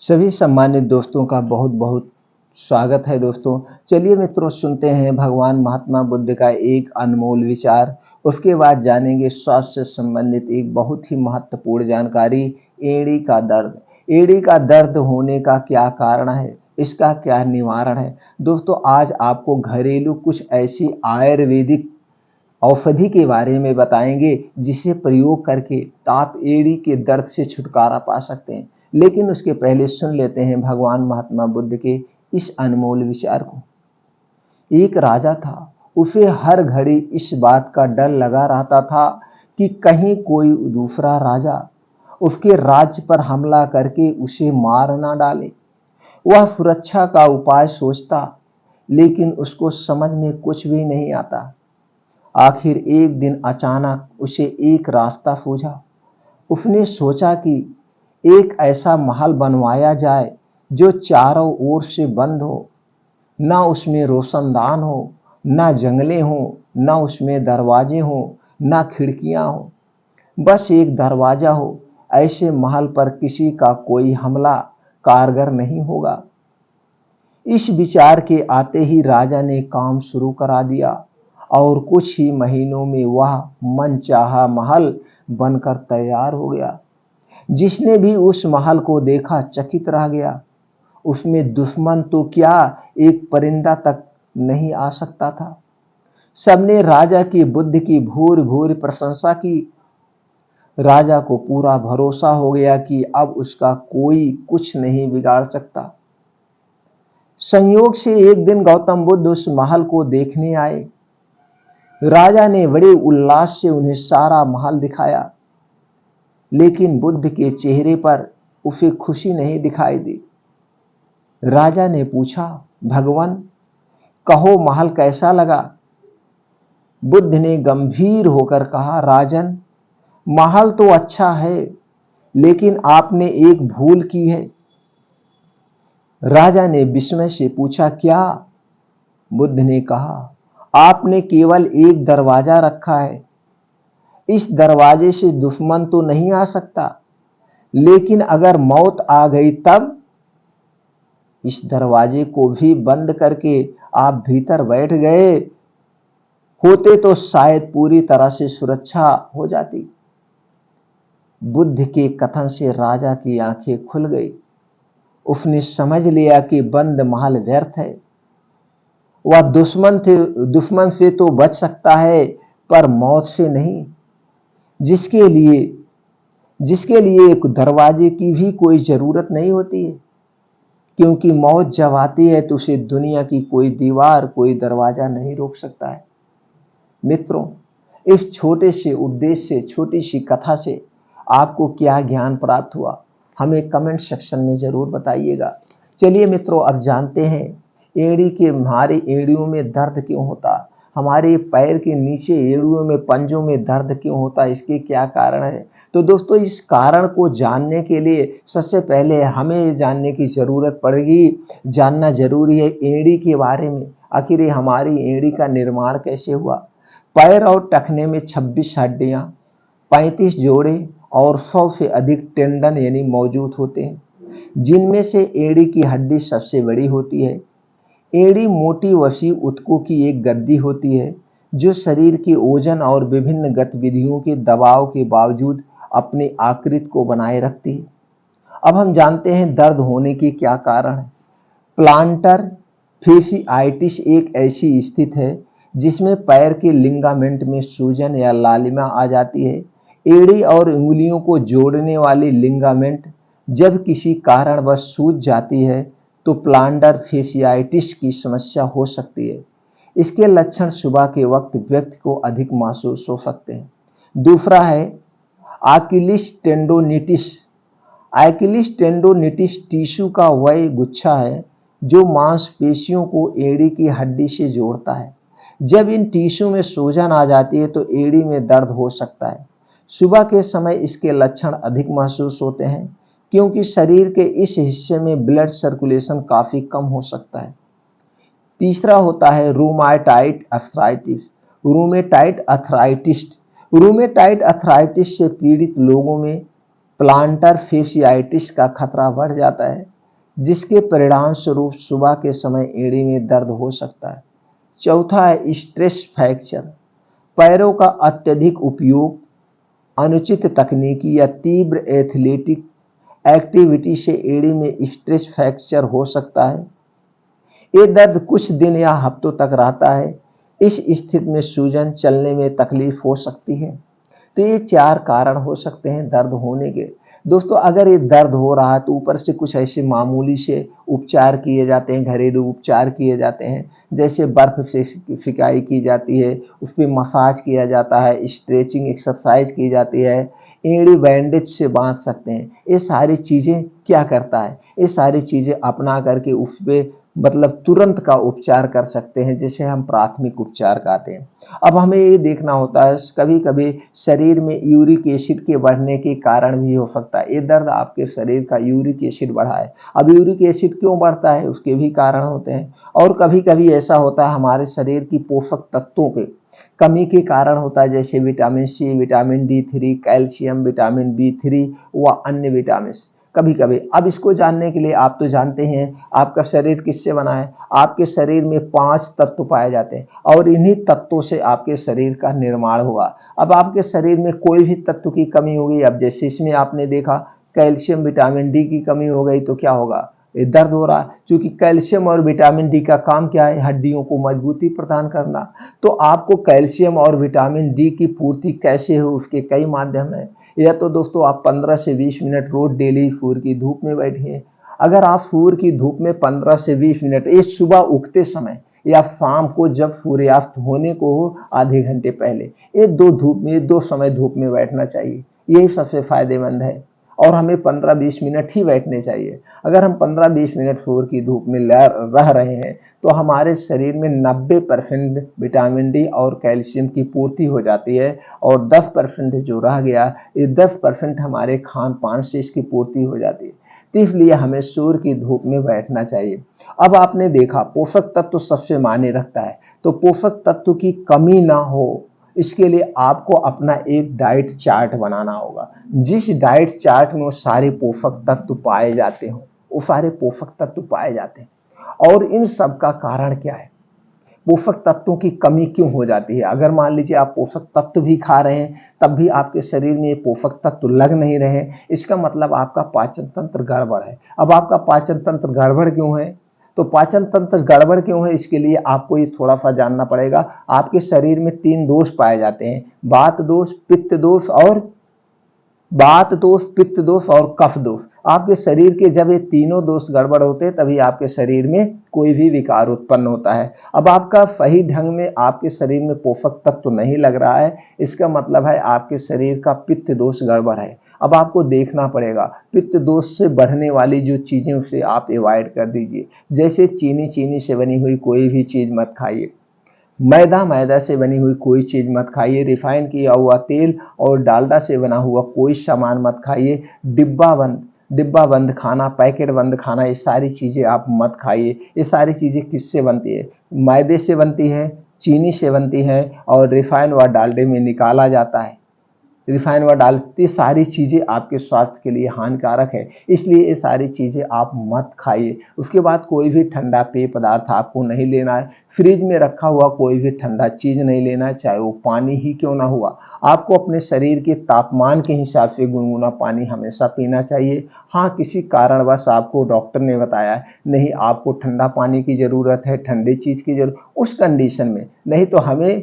सभी सम्मानित दोस्तों का बहुत बहुत स्वागत है दोस्तों। चलिए मित्रों, सुनते हैं भगवान महात्मा बुद्ध का एक अनमोल विचार। उसके बाद जानेंगे स्वास्थ्य से संबंधित एक बहुत ही महत्वपूर्ण जानकारी, एड़ी का दर्द। एड़ी का दर्द होने का क्या कारण है, इसका क्या निवारण है। दोस्तों, आज आपको घरेलू कुछ ऐसी आयुर्वेदिक औषधि के बारे में बताएंगे जिसे प्रयोग करके आप एड़ी के दर्द से छुटकारा पा सकते हैं। लेकिन उसके पहले सुन लेते हैं भगवान महात्मा बुद्ध के इस अनमोल विचार को। एक राजा था, उसे हर घड़ी इस बात का डर लगा रहता था कि कहीं कोई दूसरा राजा उसके राज्य पर हमला करके उसे मार ना डाले। वह सुरक्षा का उपाय सोचता, लेकिन उसको समझ में कुछ भी नहीं आता। आखिर एक दिन अचानक उसे एक रास्ता सूझा। उसने सोचा कि एक ऐसा महल बनवाया जाए जो चारों ओर से बंद हो, ना उसमें रोशनदान हो, ना जंगले हो, ना उसमें दरवाजे हो, ना खिड़कियां हो, बस एक दरवाजा हो। ऐसे महल पर किसी का कोई हमला कारगर नहीं होगा। इस विचार के आते ही राजा ने काम शुरू करा दिया और कुछ ही महीनों में वह मनचाहा महल बनकर तैयार हो गया। जिसने भी उस महल को देखा चकित रह गया। उसमें दुश्मन तो क्या, एक परिंदा तक नहीं आ सकता था। सबने राजा की बुद्धि की भूर भूर प्रशंसा की। राजा को पूरा भरोसा हो गया कि अब उसका कोई कुछ नहीं बिगाड़ सकता। संयोग से एक दिन गौतम बुद्ध उस महल को देखने आए। राजा ने बड़े उल्लास से उन्हें सारा महल दिखाया, लेकिन बुद्ध के चेहरे पर उसे खुशी नहीं दिखाई दी। राजा ने पूछा, भगवान कहो महल कैसा लगा। बुद्ध ने गंभीर होकर कहा, राजन महल तो अच्छा है, लेकिन आपने एक भूल की है। राजा ने विस्मय से पूछा, क्या। बुद्ध ने कहा, आपने केवल एक दरवाजा रखा है। इस दरवाजे से दुश्मन तो नहीं आ सकता, लेकिन अगर मौत आ गई तब। इस दरवाजे को भी बंद करके आप भीतर बैठ गए होते तो शायद पूरी तरह से सुरक्षा हो जाती। बुद्ध के कथन से राजा की आंखें खुल गई। उसने समझ लिया कि बंद महल व्यर्थ है। वह दुश्मन से तो बच सकता है, पर मौत से नहीं। जिसके लिए एक दरवाजे की भी कोई जरूरत नहीं होती है, क्योंकि मौत जब आती है तो उसे दुनिया की कोई दीवार, कोई दरवाजा नहीं रोक सकता है। मित्रों, इस छोटे से उद्देश्य से, छोटी सी कथा से आपको क्या ज्ञान प्राप्त हुआ, हमें कमेंट सेक्शन में जरूर बताइएगा। चलिए मित्रों, अब जानते हैं एड़ी के, हमारी एड़ियों में दर्द क्यों होता, हमारे पैर के नीचे एड़ियों में, पंजों में दर्द क्यों होता, इसके क्या कारण है। तो दोस्तों, इस कारण को जानने के लिए सबसे पहले हमें जानने की जरूरत पड़ेगी, जानना जरूरी है एड़ी के बारे में। आखिर ये हमारी एड़ी का निर्माण कैसे हुआ। पैर और टखने में 26 हड्डियां, 35 जोड़े और 100 से अधिक टेंडन यानी मौजूद होते हैं, जिनमें से एड़ी की हड्डी सबसे बड़ी होती है। एड़ी मोटी वसी ऊतकों की एक गद्दी होती है, जो शरीर के ओजन और विभिन्न गतिविधियों के दबाव के बावजूद अपनी आकृति को बनाए रखती है। अब हम जानते हैं दर्द होने के क्या कारण है। प्लांटर फेसियाइटिस एक ऐसी स्थिति है जिसमें पैर के लिगामेंट में सूजन या लालिमा आ जाती है। एड़ी और उंगलियों को जोड़ने वाली लिगामेंट जब किसी कारणवश सूज जाती है तो प्लांटर फेसियाइटिस की समस्या हो सकती है। इसके लक्षण सुबह के वक्त व्यक्ति को अधिक महसूस हो सकते हैं। दूसरा है अकिलिस टेंडोनिटिस। अकिलिस टेंडोनिटिस टिश्यू का वह गुच्छा है जो मांसपेशियों को एड़ी की हड्डी से जोड़ता है। जब इन टिश्यू में सूजन आ जाती है तो एड़ी में दर्द हो सकता है। सुबह के समय इसके लक्षण अधिक महसूस होते हैं, क्योंकि शरीर के इस हिस्से में ब्लड सर्कुलेशन काफी कम हो सकता है। तीसरा होता है रूमेटाइड अर्थराइटिस। रूमेटाइड अर्थराइटिस से पीड़ित लोगों में प्लांटर फेसियाइटिस का खतरा बढ़ जाता है। जिसके परिणाम स्वरूप सुबह के समय एड़ी में दर्द हो सकता है। चौथा है स्ट्रेस फ्रैक्चर, पैरों का अत्यधिक उपयोग, अनुचित तकनीकी या तीव्र एथलेटिक एक्टिविटी से एड़ी में स्ट्रेस फ्रैक्चर हो सकता है। ये दर्द कुछ दिन या हफ्तों तक रहता है। इस स्थिति में सूजन, चलने में तकलीफ हो सकती है। तो ये 4 कारण हो सकते हैं दर्द होने के। दोस्तों, अगर ये दर्द हो रहा है तो ऊपर से कुछ ऐसे मामूली से उपचार किए जाते हैं, घरेलू उपचार किए जाते हैं, जैसे बर्फ से सिकाई की जाती है, उस पर मसाज किया जाता है, स्ट्रेचिंग एक्सरसाइज की जाती है, एड़ी बैंडेज से बांध सकते हैं। ये सारी चीज़ें क्या करता है, ये सारी चीज़ें अपना करके उस पर मतलब तुरंत का उपचार कर सकते हैं, जिसे हम प्राथमिक उपचार कहते हैं। अब हमें ये देखना होता है, कभी कभी शरीर में यूरिक एसिड के बढ़ने के कारण भी हो सकता है। ये दर्द आपके शरीर का यूरिक एसिड बढ़ा है। अब यूरिक एसिड क्यों बढ़ता है, उसके भी कारण होते हैं। और कभी कभी ऐसा होता है हमारे शरीर की पोषक तत्वों के कमी के कारण होता है, जैसे vitamin C, vitamin D3, calcium, vitamin B3 व अन्य विटामिन। कभी कभी अब इसको जानने के लिए, आप तो जानते हैं आपका शरीर किससे बना है। आपके शरीर में 5 तत्व पाए जाते हैं और इन्हीं तत्वों से आपके शरीर का निर्माण हुआ। अब आपके शरीर में कोई भी तत्व की कमी हो गई, अब जैसे इसमें आपने देखा कैल्शियम, विटामिन डी की कमी हो गई, तो क्या होगा, ये दर्द हो रहा है। क्योंकि कैल्शियम और विटामिन डी का काम क्या है, हड्डियों को मजबूती प्रदान करना। तो आपको कैल्शियम और विटामिन डी की पूर्ति कैसे हो, उसके कई माध्यम हैं। या तो दोस्तों आप 15 से 20 मिनट रोज डेली सूर्य की धूप में बैठिए। अगर आप सूर्य की धूप में 15 से 20 मिनट, ये सुबह उगते समय या शाम को जब सूर्यास्त होने को हो आधे घंटे पहले, ये दो समय धूप में बैठना चाहिए। यही सबसे फायदेमंद है और हमें 15-20 मिनट ही बैठने चाहिए। अगर हम 15-20 मिनट सूर्य की धूप में रह रहे हैं तो हमारे शरीर में 90% विटामिन डी और कैल्शियम की पूर्ति हो जाती है और 10% जो रह गया, ये 10% हमारे खान पान से इसकी पूर्ति हो जाती है। तो इसलिए हमें सूर्य की धूप में बैठना चाहिए। अब आपने देखा पोषक तत्व सबसे मायने रखता है, तो पोषक तत्व की कमी ना हो इसके लिए आपको अपना एक डाइट चार्ट बनाना होगा। जिस डाइट चार्ट में वो सारे पोषक तत्व पाए जाते हो, वो सारे पोषक तत्व पाए जाते हैं। और इन सब का कारण क्या है, पोषक तत्वों की कमी क्यों हो जाती है। अगर मान लीजिए आप पोषक तत्व भी खा रहे हैं तब भी आपके शरीर में ये पोषक तत्व लग नहीं रहे, इसका मतलब आपका पाचन तंत्र गड़बड़ है। अब आपका पाचन तंत्र गड़बड़ क्यों है, तो पाचन तंत्र गड़बड़ क्यों है, इसके लिए आपको ये थोड़ा सा जानना पड़ेगा। आपके शरीर में 3 दोष पाए जाते हैं, वात दोष, पित्त दोष और वात दोष, पित्त दोष और कफ दोष। आपके शरीर के जब ये तीनों दोष गड़बड़ होते हैं तभी आपके शरीर में कोई भी विकार उत्पन्न होता है। अब आपका सही ढंग में आपके शरीर में पोषक तत्व नहीं लग रहा है, इसका मतलब है आपके शरीर का पित्त दोष गड़बड़ है। अब आपको देखना पड़ेगा पित्त दोष से बढ़ने वाली जो चीजें उसे आप अवॉइड कर दीजिए। जैसे चीनी से बनी हुई कोई भी चीज मत खाइए, मैदा से बनी हुई कोई चीज मत खाइए, रिफाइन किया हुआ तेल और डालडा से बना हुआ कोई सामान मत खाइए, डिब्बा बंद खाना, पैकेट बंद खाना, ये सारी चीजें आप मत खाइए। ये सारी चीजें किससे बनती है, मैदे से बनती है, चीनी से बनती है और रिफाइन व डालडे में निकाला जाता है। रिफाइन व डालती सारी चीज़ें आपके स्वास्थ्य के लिए हानिकारक है, इसलिए ये सारी चीज़ें आप मत खाइए। उसके बाद कोई भी ठंडा पेय पदार्थ आपको नहीं लेना है। फ्रिज में रखा हुआ कोई भी ठंडा चीज़ नहीं लेना है, चाहे वो पानी ही क्यों ना हुआ। आपको अपने शरीर के तापमान के हिसाब से गुनगुना पानी हमेशा पीना चाहिए। हाँ, किसी कारणवश आपको डॉक्टर ने बताया है नहीं आपको ठंडा पानी की ज़रूरत है, ठंडी चीज़ की ज़रूरत, उस कंडीशन में नहीं तो हमें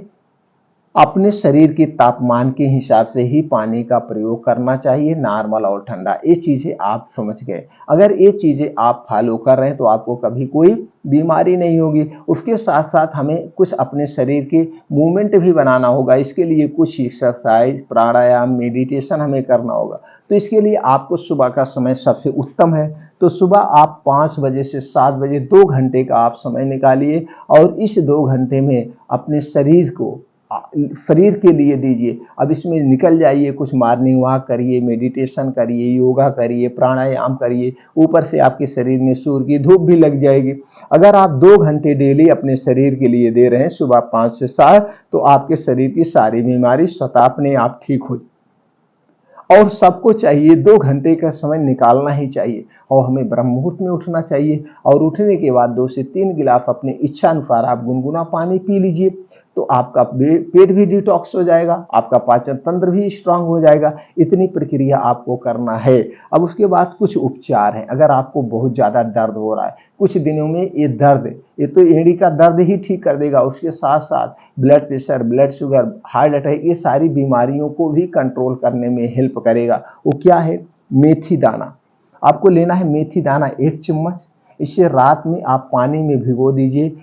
अपने शरीर के तापमान के हिसाब से ही पानी का प्रयोग करना चाहिए, नॉर्मल और ठंडा। ये चीज़ें आप समझ गए। अगर ये चीज़ें आप फॉलो कर रहे हैं तो आपको कभी कोई बीमारी नहीं होगी। उसके साथ साथ हमें कुछ अपने शरीर के मूवमेंट भी बनाना होगा। इसके लिए कुछ एक्सरसाइज, प्राणायाम, मेडिटेशन हमें करना होगा। तो इसके लिए आपको सुबह का समय सबसे उत्तम है। तो सुबह आप 5 बजे से 7 बजे 2 घंटे का आप समय निकालिए और इस 2 घंटे में अपने शरीर के लिए दीजिए। अब इसमें निकल जाइए, कुछ मॉर्निंग वॉक करिए, मेडिटेशन करिए, योगा करिए, प्राणायाम करिए, ऊपर से आपके शरीर में सूर्य की धूप भी लग जाएगी। अगर आप 2 घंटे डेली अपने शरीर के लिए दे रहे हैं सुबह 5 से 7, तो आपके शरीर की सारी बीमारी स्वतः अपने आप ठीक हो। और सबको चाहिए 2 घंटे का समय निकालना ही चाहिए। और हमें ब्रह्म मुहूर्त में उठना चाहिए। और उठने के बाद 2 से 3 गिलास अपने इच्छा अनुसार आप गुनगुना पानी पी लीजिए, तो आपका पेट भी डिटॉक्स हो जाएगा, आपका पाचन तंत्र भी स्ट्रांग हो जाएगा। इतनी प्रक्रिया आपको करना है। अब उसके बाद कुछ उपचार हैं। अगर आपको बहुत ज़्यादा दर्द हो रहा है कुछ दिनों में, ये तो एड़ी का दर्द ही ठीक कर देगा, उसके साथ साथ blood pressure, blood sugar, heart attack, ये सारी बीमारियों को भी कंट्रोल करने में हेल्प करेगा। वो क्या है? मेथी दाना। आपको लेना है मेथी दाना 1 चम्मच। इसे रात में आप पानी में भिगो दीजिए।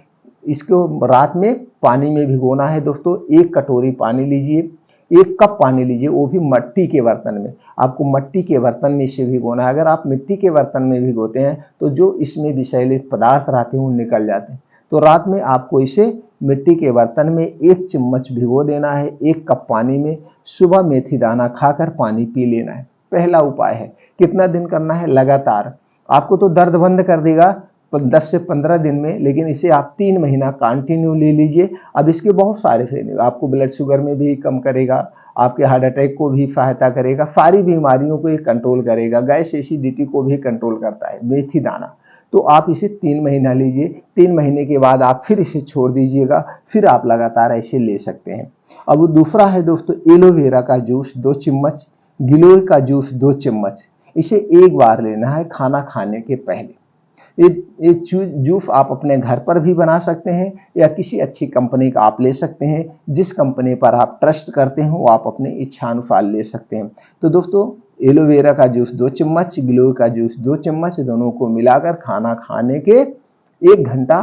इसको रात में पानी में भिगोना है दोस्तों। 1 कटोरी पानी लीजिए, 1 कप पानी लीजिए, वो भी मट्टी के बर्तन में। आपको मट्टी के बर्तन में इसे भिगोना है। अगर आप मिट्टी के बर्तन में भिगोते हैं तो जो इसमें विषैले पदार्थ रहते हैं वो निकल जाते हैं। तो रात में आपको इसे मिट्टी के बर्तन में 1 चम्मच भिगो देना है 1 कप पानी में। सुबह मेथी दाना खाकर पानी पी लेना है। पहला उपाय है। कितना दिन करना है? लगातार। आपको तो दर्द बंद कर देगा 10 से 15 दिन में, लेकिन इसे आप 3 महीना कंटिन्यू ले लीजिए। अब इसके बहुत सारे फायदे, आपको ब्लड शुगर में भी कम करेगा, आपके हार्ट अटैक को भी सहायता करेगा, सारी बीमारियों को ये कंट्रोल करेगा, गैस एसिडिटी को भी कंट्रोल करता है मेथी दाना। तो आप इसे 3 महीना लीजिए। 3 महीने के बाद आप फिर इसे छोड़ दीजिएगा, फिर आप लगातार ऐसे ले सकते हैं। अब दूसरा है दोस्तों एलोवेरा का जूस 2 चम्मच, गिलोय का जूस 2 चम्मच। इसे एक बार लेना है खाना खाने के पहले। ये जूस आप अपने घर पर भी बना सकते हैं या किसी अच्छी कंपनी का आप ले सकते हैं। जिस कंपनी पर आप ट्रस्ट करते हैं वो आप अपनी इच्छा अनुसार ले सकते हैं। तो दोस्तों एलोवेरा का जूस 2 चम्मच, गिलोय का जूस 2 चम्मच, दोनों को मिलाकर खाना खाने के 1 घंटा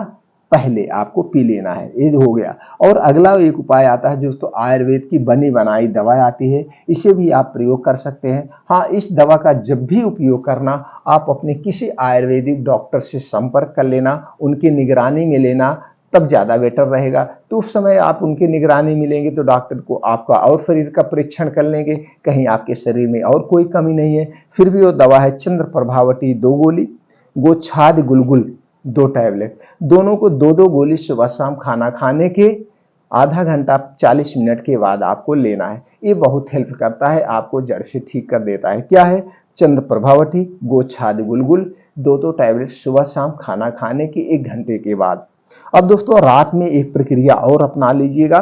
पहले आपको पी लेना है। ये हो गया। और अगला एक उपाय आता है दोस्तों, आयुर्वेद की बनी बनाई दवाई आती है, इसे भी आप प्रयोग कर सकते हैं। हाँ, इस दवा का जब भी उपयोग करना, आप अपने किसी आयुर्वेदिक डॉक्टर से संपर्क कर लेना, उनकी निगरानी में लेना, तब ज़्यादा बेटर रहेगा। तो उस समय आप उनकी निगरानी मिलेंगे तो डॉक्टर को आपका और शरीर का परीक्षण कर लेंगे, कहीं आपके शरीर में और कोई कमी नहीं है। फिर भी वो दवा है चंद्र प्रभावती 2 गोली, गोछाद गुलगुल 2 टैबलेट। दोनों को 2-2 गोली सुबह शाम खाना खाने के आधा घंटा 40 मिनट के बाद आपको लेना है। ये बहुत हेल्प करता है, आपको जड़ से ठीक कर देता है। क्या है? चंद्र प्रभावती गोछाद गुलगुल 2-2 टैबलेट सुबह शाम खाना खाने के 1 घंटे के बाद। अब दोस्तों रात में एक प्रक्रिया और अपना लीजिएगा।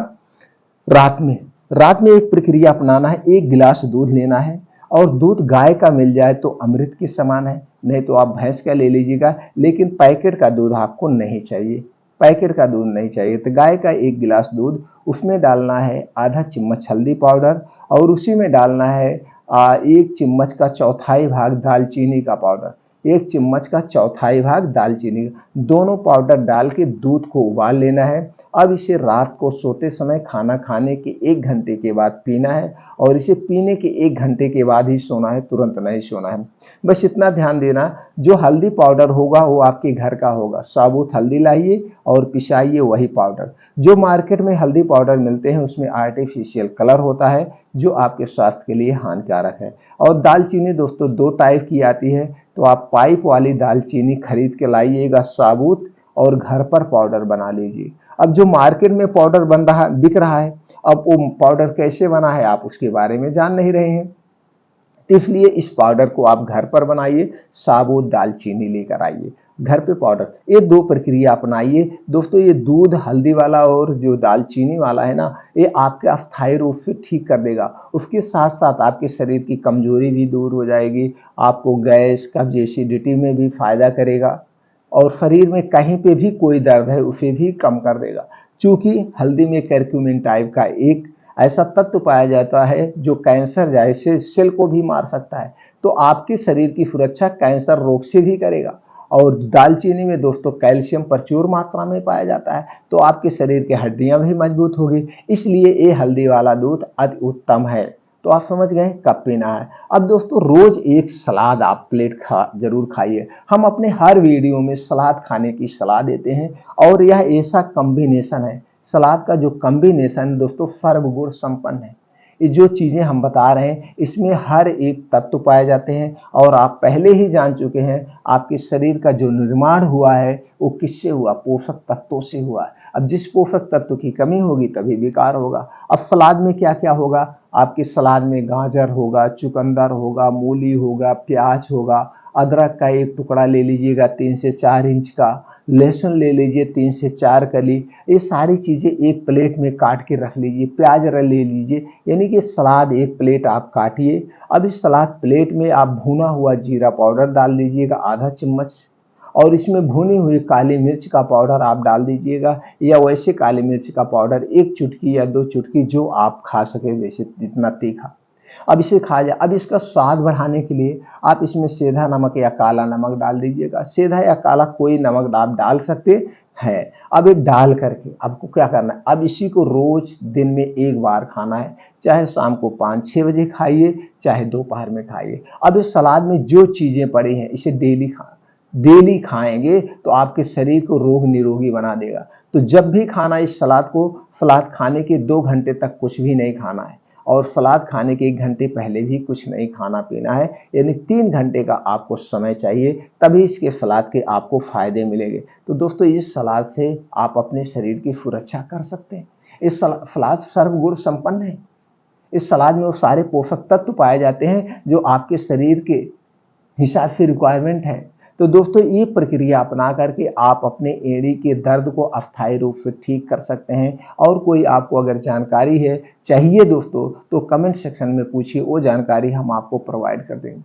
रात में एक प्रक्रिया अपनाना है। 1 गिलास दूध लेना है, और दूध गाय का मिल जाए तो अमृत के समान है, नहीं तो आप भैंस का ले लीजिएगा। लेकिन पैकेट का दूध आपको नहीं चाहिए, पैकेट का दूध नहीं चाहिए। तो गाय का 1 गिलास दूध, उसमें डालना है आधा चम्मच हल्दी पाउडर, और उसी में डालना है 1 चम्मच का चौथाई भाग दालचीनी का पाउडर, 1 चम्मच का चौथाई भाग दालचीनी। दोनों पाउडर डाल के दूध को उबाल लेना है। अब इसे रात को सोते समय खाना खाने के 1 घंटे के बाद पीना है, और इसे पीने के 1 घंटे के बाद ही सोना है, तुरंत नहीं सोना है। बस इतना ध्यान देना, जो हल्दी पाउडर होगा वो आपके घर का होगा। साबुत हल्दी लाइए और पिसाइए वही पाउडर। जो मार्केट में हल्दी पाउडर मिलते हैं उसमें आर्टिफिशियल कलर होता है, जो आपके स्वास्थ्य के लिए हानिकारक है। और दालचीनी दोस्तों 2 टाइप की आती है, तो आप पाइप वाली दालचीनी खरीद के लाइएगा साबुत, और घर पर पाउडर बना लीजिए। अब जो मार्केट में पाउडर बिक रहा है, अब वो पाउडर कैसे बना है आप उसके बारे में जान नहीं रहे हैं, तो इसलिए इस पाउडर को आप घर पर बनाइए। साबुत दालचीनी लेकर आइए, घर पे पाउडर। ये 2 प्रक्रिया अपनाइए दोस्तों। ये दूध हल्दी वाला और जो दालचीनी वाला है ना, ये आपके अस्थायी रूप से ठीक कर देगा। उसके साथ साथ आपके शरीर की कमजोरी भी दूर हो जाएगी, आपको गैस कब्ज एसिडिटी में भी फायदा करेगा, और शरीर में कहीं पे भी कोई दर्द है उसे भी कम कर देगा। चूंकि हल्दी में करक्यूमिन टाइप का एक ऐसा तत्व पाया जाता है जो कैंसर जैसे सेल को भी मार सकता है, तो आपके शरीर की सुरक्षा कैंसर रोग से भी करेगा। और दालचीनी में दोस्तों कैल्शियम प्रचुर मात्रा में पाया जाता है, तो आपके शरीर की हड्डियां भी मजबूत होगी। इसलिए ये हल्दी वाला दूध अति उत्तम है। तो आप समझ गए कब पीना है। अब दोस्तों रोज एक सलाद आप प्लेट जरूर खाइए। हम अपने हर वीडियो में सलाद खाने की सलाह देते हैं, और यह ऐसा कॉम्बिनेशन है, सलाद का जो कॉम्बिनेशन दोस्तों सर्वगुण संपन्न है। ये जो चीजें हम बता रहे हैं इसमें हर एक तत्व पाए जाते हैं, और आप पहले ही जान चुके हैं आपके शरीर का जो निर्माण हुआ है वो किससे हुआ? पोषक तत्वों से हुआ है। अब जिस पोषक तत्व की कमी होगी तभी विकार होगा। अब सलाद में क्या क्या होगा? आपके सलाद में गाजर होगा, चुकंदर होगा, मूली होगा, प्याज होगा, अदरक का एक टुकड़ा ले लीजिएगा 3 से 4 इंच का, लहसुन ले लीजिए 3 से 4 कली। ये सारी चीज़ें एक प्लेट में काट के रख लीजिए। प्याज ले लीजिए, यानी कि सलाद एक प्लेट आप काटिए। अब इस सलाद प्लेट में आप भुना हुआ जीरा पाउडर डाल दीजिएगा आधा चम्मच, और इसमें भुनी हुई काली मिर्च का पाउडर आप डाल दीजिएगा, या वैसे काली मिर्च का पाउडर 1 चुटकी या 2 चुटकी जो आप खा सके, जैसे जितना तीखा। अब इसे खा जाए। अब इसका स्वाद बढ़ाने के लिए आप इसमें सेंधा नमक या काला नमक डाल दीजिएगा। सेंधा या काला कोई नमक आप डाल सकते हैं। अब ये डाल करके आपको क्या करना है, अब इसी को रोज दिन में 1 बार खाना है, चाहे शाम को 5-6 बजे खाइए, चाहे दोपहर में खाइए। अब इस सलाद में जो चीजें पड़ी हैं इसे डेली खाएंगे तो आपके शरीर को रोग निरोगी बना देगा। तो जब भी खाना इस सलाद खाने के 2 घंटे तक कुछ भी नहीं खाना है, और सलाद खाने के 1 घंटे पहले भी कुछ नहीं खाना पीना है, यानी 3 घंटे का आपको समय चाहिए, तभी इसके सलाद के आपको फायदे मिलेंगे। तो दोस्तों इस सलाद से आप अपने शरीर की सुरक्षा कर सकते हैं। इस सलाद सर्वगुण संपन्न है। इस सलाद में वो सारे पोषक तत्व पाए जाते हैं जो आपके शरीर के हिसाब से रिक्वायरमेंट है। तो दोस्तों ये प्रक्रिया अपना करके आप अपने एड़ी के दर्द को अस्थायी रूप से ठीक कर सकते हैं। और कोई आपको अगर जानकारी है चाहिए दोस्तों, तो कमेंट सेक्शन में पूछिए, वो जानकारी हम आपको प्रोवाइड कर देंगे।